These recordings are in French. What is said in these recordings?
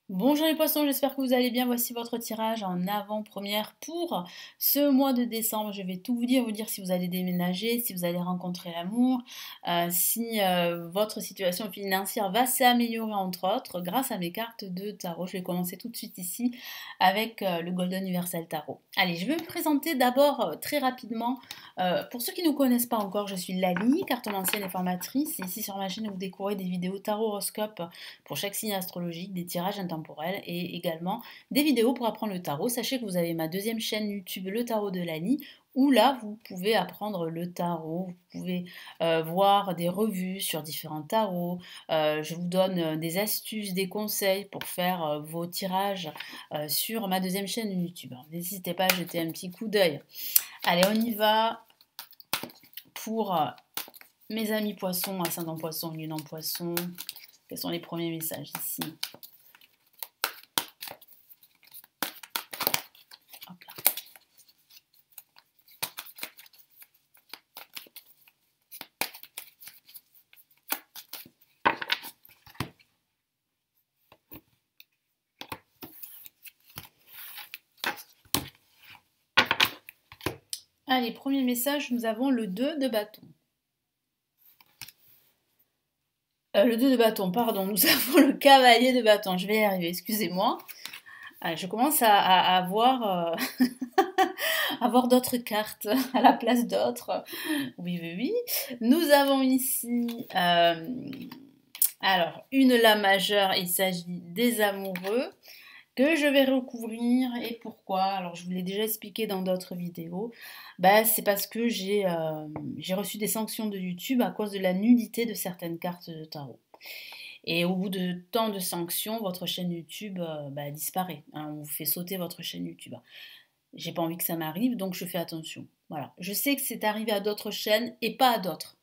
Bonjour les poissons, j'espère que vous allez bien. Voici votre tirage en avant-première pour ce mois de décembre. Je vais tout vous dire si vous allez déménager, si vous allez rencontrer l'amour, si votre situation financière va s'améliorer entre autres grâce à mes cartes de tarot. Je vais commencer tout de suite ici avec le Golden Universal Tarot. Allez, je vais me présenter d'abord très rapidement. Pour ceux qui ne nous connaissent pas encore, je suis Lali, cartomancienne et formatrice. Ici sur ma chaîne, vous découvrez des vidéos tarot horoscope pour chaque signe astrologique, des tirages intemporels et également des vidéos pour apprendre le tarot. Sachez que vous avez ma deuxième chaîne YouTube, le tarot de Lali, où là vous pouvez apprendre le tarot, vous pouvez voir des revues sur différents tarots, je vous donne des astuces, des conseils pour faire vos tirages sur ma deuxième chaîne YouTube. N'hésitez pas à jeter un petit coup d'œil. Allez, on y va pour mes amis poissons, ascendant poisson, lune en poisson. Quels sont les premiers messages ici? Hop là. Allez, premier message, nous avons le 2 de bâton. Le 2 de bâton, pardon, nous avons le cavalier de bâton. Je vais y arriver, excusez-moi. Je commence à avoir, avoir d'autres cartes à la place d'autres. Oui, oui, oui. Nous avons ici, alors, une La majeure, il s'agit des amoureux, que je vais recouvrir. Et pourquoi? Alors, je vous l'ai déjà expliqué dans d'autres vidéos. Bah, c'est parce que j'ai reçu des sanctions de YouTube à cause de la nudité de certaines cartes de tarot. Et au bout de tant de sanctions, votre chaîne YouTube disparaît. Hein, on vous fait sauter votre chaîne YouTube. J'ai pas envie que ça m'arrive, donc je fais attention. Voilà. Je sais que c'est arrivé à d'autres chaînes et pas à d'autres.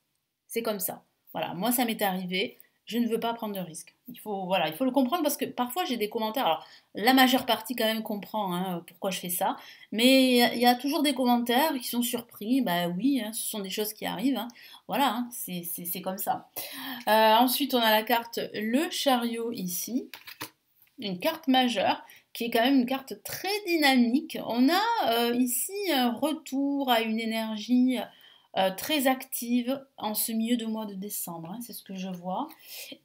C'est comme ça. Voilà. Moi, ça m'est arrivé. Je ne veux pas prendre de risques. Voilà, il faut le comprendre parce que parfois j'ai des commentaires. Alors, la majeure partie quand même comprend pourquoi je fais ça, mais il y a toujours des commentaires qui sont surpris. Bah oui, hein, ce sont des choses qui arrivent. Hein. Voilà, hein, c'est comme ça. Ensuite, on a la carte Le Chariot ici, une carte majeure qui est quand même une carte très dynamique. On a ici un retour à une énergie très active en ce milieu de mois de décembre, hein, c'est ce que je vois.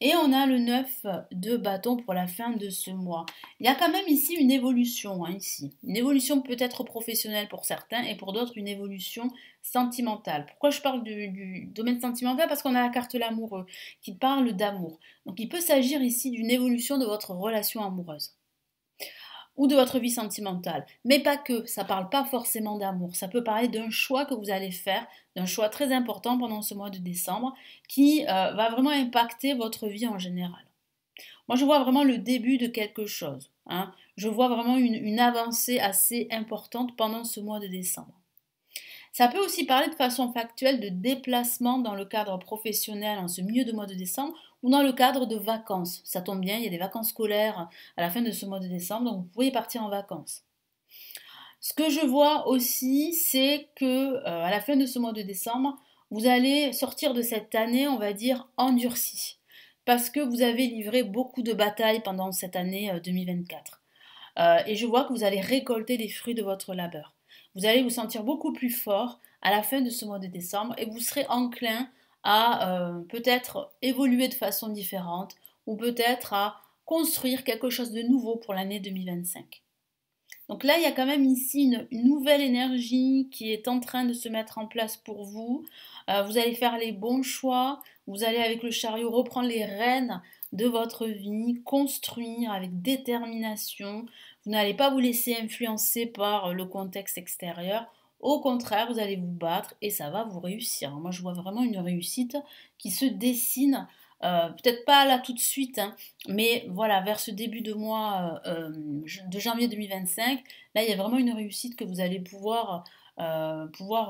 Et on a le 9 de bâton pour la fin de ce mois. Il y a quand même ici une évolution, hein, ici. Une évolution peut-être professionnelle pour certains et pour d'autres une évolution sentimentale. Pourquoi je parle du domaine sentimental? Parce qu'on a la carte l'amoureux qui parle d'amour. Donc il peut s'agir ici d'une évolution de votre relation amoureuse ou de votre vie sentimentale. Mais pas que, ça ne parle pas forcément d'amour. Ça peut parler d'un choix que vous allez faire, d'un choix très important pendant ce mois de décembre qui va vraiment impacter votre vie en général. Moi, je vois vraiment le début de quelque chose. Hein. Je vois vraiment une avancée assez importante pendant ce mois de décembre. Ça peut aussi parler de façon factuelle de déplacement dans le cadre professionnel en ce milieu de mois de décembre ou dans le cadre de vacances. Ça tombe bien, il y a des vacances scolaires à la fin de ce mois de décembre, donc vous pouvez partir en vacances. Ce que je vois aussi, c'est que à la fin de ce mois de décembre, vous allez sortir de cette année, on va dire, endurcie, parce que vous avez livré beaucoup de batailles pendant cette année 2024. Et je vois que vous allez récolter les fruits de votre labeur. Vous allez vous sentir beaucoup plus fort à la fin de ce mois de décembre et vous serez enclin à peut-être évoluer de façon différente ou peut-être à construire quelque chose de nouveau pour l'année 2025. Donc là, il y a quand même ici une nouvelle énergie qui est en train de se mettre en place pour vous. Vous allez faire les bons choix. Vous allez avec le chariot reprendre les rênes de votre vie, construire avec détermination. Vous n'allez pas vous laisser influencer par le contexte extérieur. Au contraire, vous allez vous battre et ça va vous réussir. Moi, je vois vraiment une réussite qui se dessine. Peut-être pas là tout de suite, hein, mais voilà, vers ce début de mois de janvier 2025, là, il y a vraiment une réussite que vous allez pouvoir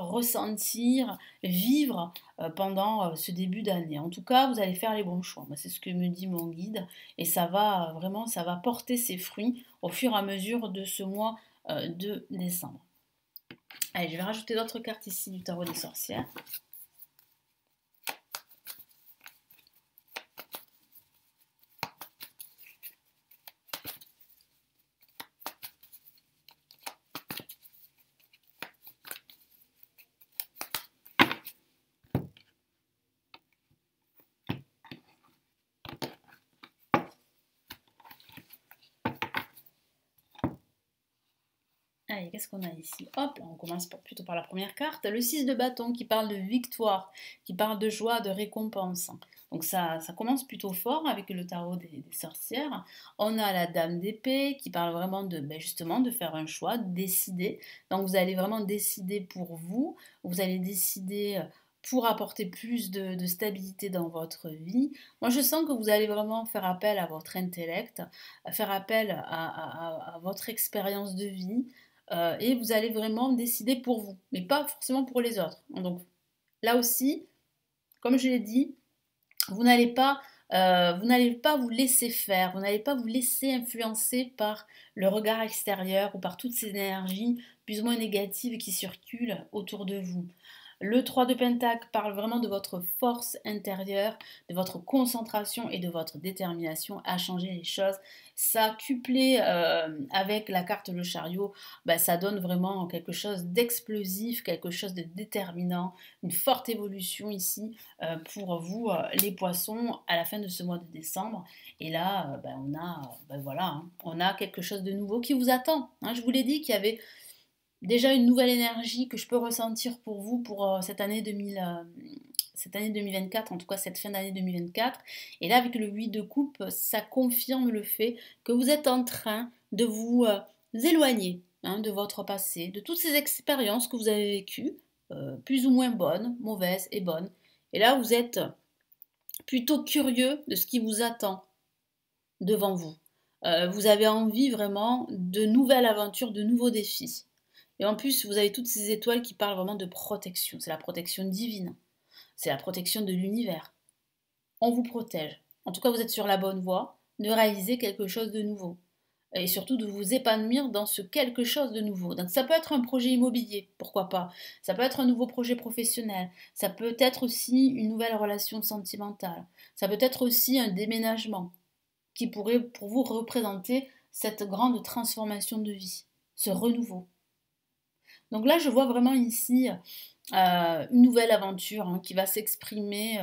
ressentir, vivre pendant ce début d'année. En tout cas, vous allez faire les bons choix. Moi, c'est ce que me dit mon guide. Et ça va vraiment, ça va porter ses fruits au fur et à mesure de ce mois de décembre. Allez, je vais rajouter d'autres cartes ici du tarot des sorcières. Allez, qu'est-ce qu'on a ici? Hop, là, on commence plutôt par la première carte. Le 6 de bâton qui parle de victoire, qui parle de joie, de récompense. Donc ça commence plutôt fort avec le tarot des sorcières. On a la dame d'épée qui parle vraiment de, ben justement, de faire un choix, de décider. Donc vous allez vraiment décider pour vous. Vous allez décider pour apporter plus de stabilité dans votre vie. Moi, je sens que vous allez vraiment faire appel à votre intellect, faire appel à votre expérience de vie, et vous allez vraiment décider pour vous, mais pas forcément pour les autres. Donc là aussi, comme je l'ai dit, vous n'allez pas, vous laisser faire, vous n'allez pas vous laisser influencer par le regard extérieur ou par toutes ces énergies plus ou moins négatives qui circulent autour de vous. Le 3 de Pentacle parle vraiment de votre force intérieure, de votre concentration et de votre détermination à changer les choses. Ça, couplé avec la carte le chariot, bah, ça donne vraiment quelque chose d'explosif, quelque chose de déterminant, une forte évolution ici pour vous, les poissons, à la fin de ce mois de décembre. Et là, bah, voilà, hein, on a quelque chose de nouveau qui vous attend. Hein. Je vous l'ai dit qu'il y avait déjà une nouvelle énergie que je peux ressentir pour vous pour cette année 2024, en tout cas cette fin d'année 2024. Et là, avec le 8 de coupe, ça confirme le fait que vous êtes en train de vous éloigner de votre passé, de toutes ces expériences que vous avez vécues, plus ou moins bonnes, mauvaises et bonnes. Et là, vous êtes plutôt curieux de ce qui vous attend devant vous. Vous avez envie vraiment de nouvelles aventures, de nouveaux défis. Et en plus, vous avez toutes ces étoiles qui parlent vraiment de protection. C'est la protection divine. C'est la protection de l'univers. On vous protège. En tout cas, vous êtes sur la bonne voie de réaliser quelque chose de nouveau. Et surtout de vous épanouir dans ce quelque chose de nouveau. Donc ça peut être un projet immobilier, pourquoi pas. Ça peut être un nouveau projet professionnel. Ça peut être aussi une nouvelle relation sentimentale. Ça peut être aussi un déménagement qui pourrait pour vous représenter cette grande transformation de vie, ce renouveau. Donc là, je vois vraiment ici une nouvelle aventure qui va s'exprimer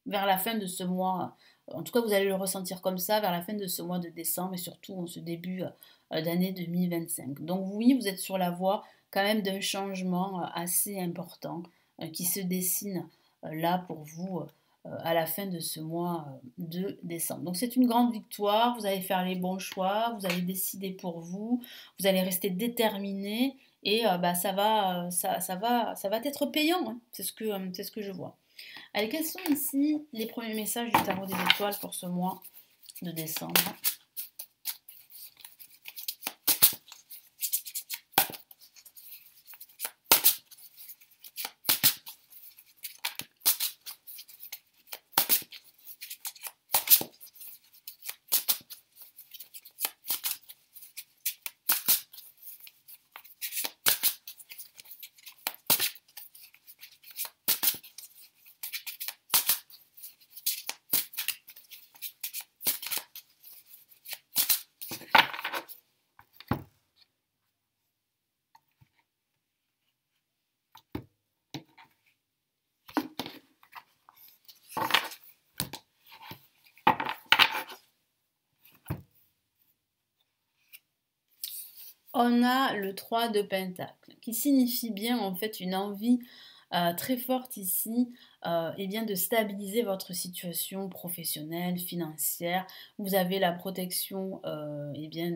vers la fin de ce mois. En tout cas, vous allez le ressentir comme ça vers la fin de ce mois de décembre et surtout en ce début d'année 2025. Donc oui, vous êtes sur la voie quand même d'un changement assez important qui se dessine là pour vous à la fin de ce mois de décembre. Donc c'est une grande victoire, vous allez faire les bons choix, vous allez décider pour vous, vous allez rester déterminé et bah, ça va être payant, hein. C'est ce que je vois. Allez, quels sont ici les premiers messages du tarot des étoiles pour ce mois de décembre? On a le 3 de Pentacle, qui signifie bien en fait une envie très forte ici, et bien de stabiliser votre situation professionnelle, financière. Vous avez la protection et bien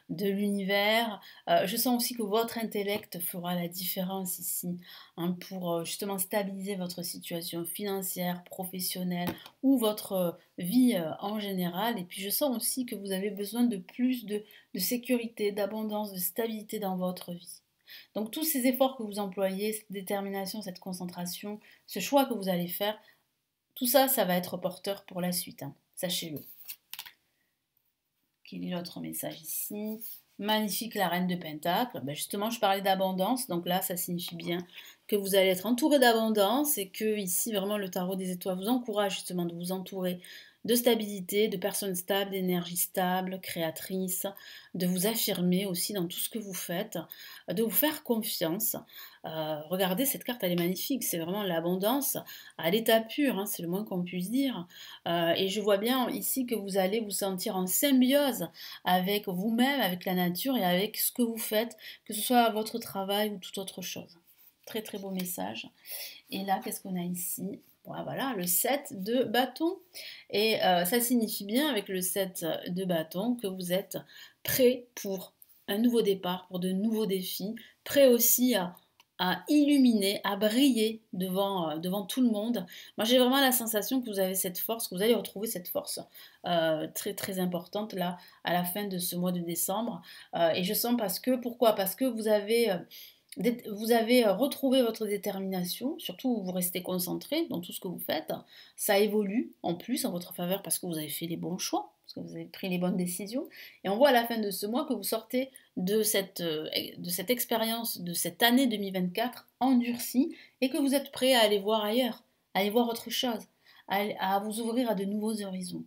de l'univers. Je sens aussi que votre intellect fera la différence ici pour justement stabiliser votre situation financière, professionnelle ou votre vie en général. Et puis je sens aussi que vous avez besoin de plus de sécurité, d'abondance, de stabilité dans votre vie. Donc tous ces efforts que vous employez, cette détermination, cette concentration, ce choix que vous allez faire, tout ça, ça va être porteur pour la suite, sachez-le. Quel est l'autre message ici? Magnifique la reine de Pentacle. Ben justement, je parlais d'abondance, donc là, ça signifie bien que vous allez être entouré d'abondance et que ici, vraiment, le tarot des étoiles vous encourage justement de vous entourer de stabilité, de personnes stables, d'énergie stable, créatrice, de vous affirmer aussi dans tout ce que vous faites, de vous faire confiance. Regardez, cette carte, elle est magnifique, c'est vraiment l'abondance à l'état pur, hein, c'est le moins qu'on puisse dire. Et je vois bien ici que vous allez vous sentir en symbiose avec vous-même, avec la nature et avec ce que vous faites, que ce soit votre travail ou toute autre chose. Très très beau message. Et là, qu'est-ce qu'on a ici? Voilà, le 7 de bâton. Et ça signifie bien avec le 7 de bâton que vous êtes prêt pour un nouveau départ, pour de nouveaux défis, prêt aussi à illuminer, à briller devant tout le monde. Moi, j'ai vraiment la sensation que vous avez cette force, que vous allez retrouver cette force très très importante là à la fin de ce mois de décembre. Et je sens pourquoi? Parce que vous avez retrouvé votre détermination, surtout vous restez concentré dans tout ce que vous faites. Ça évolue en plus en votre faveur parce que vous avez fait les bons choix, parce que vous avez pris les bonnes décisions. Et on voit à la fin de ce mois que vous sortez de cette expérience, de cette année 2024 endurcie et que vous êtes prêt à aller voir ailleurs, à aller voir autre chose, à vous ouvrir à de nouveaux horizons.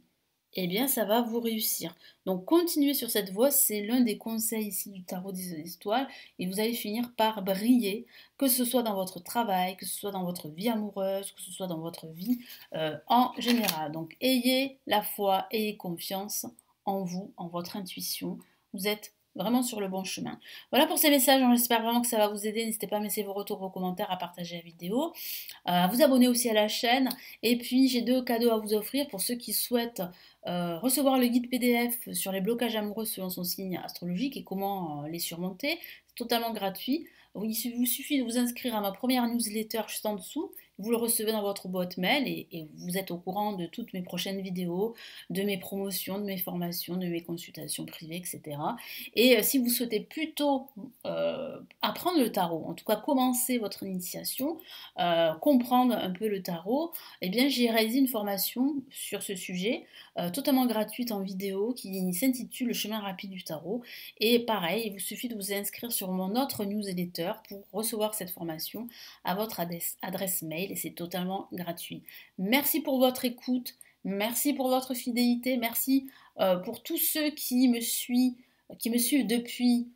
Eh bien, ça va vous réussir. Donc, continuez sur cette voie, c'est l'un des conseils ici du tarot des étoiles, et vous allez finir par briller, que ce soit dans votre travail, que ce soit dans votre vie amoureuse, que ce soit dans votre vie en général. Donc, ayez la foi, ayez confiance en vous, en votre intuition. Vous êtes vraiment sur le bon chemin. Voilà pour ces messages, j'espère vraiment que ça va vous aider. N'hésitez pas à me laisser vos retours, vos commentaires, à partager la vidéo, à vous abonner aussi à la chaîne. Et puis, j'ai 2 cadeaux à vous offrir pour ceux qui souhaitent recevoir le guide PDF sur les blocages amoureux selon son signe astrologique et comment les surmonter. C'est totalement gratuit. Il vous suffit de vous inscrire à ma première newsletter juste en dessous. Vous le recevez dans votre boîte mail et vous êtes au courant de toutes mes prochaines vidéos, de mes promotions, de mes formations, de mes consultations privées, etc. Et si vous souhaitez plutôt apprendre le tarot, en tout cas commencer votre initiation, comprendre un peu le tarot, eh bien j'ai réalisé une formation sur ce sujet totalement gratuite en vidéo qui s'intitule Le chemin rapide du tarot. Et pareil, il vous suffit de vous inscrire sur mon autre newsletter pour recevoir cette formation à votre adresse mail et c'est totalement gratuit. Merci pour votre écoute, merci pour votre fidélité, merci pour tous ceux qui me suivent depuis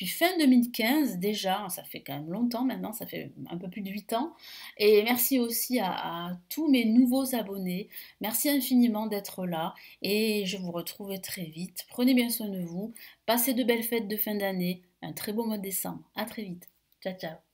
fin 2015 déjà, ça fait quand même longtemps maintenant, ça fait un peu plus de 8 ans. Et merci aussi à tous mes nouveaux abonnés. Merci infiniment d'être là et je vous retrouve très vite. Prenez bien soin de vous, passez de belles fêtes de fin d'année, un très beau mois de décembre. À très vite. Ciao ciao.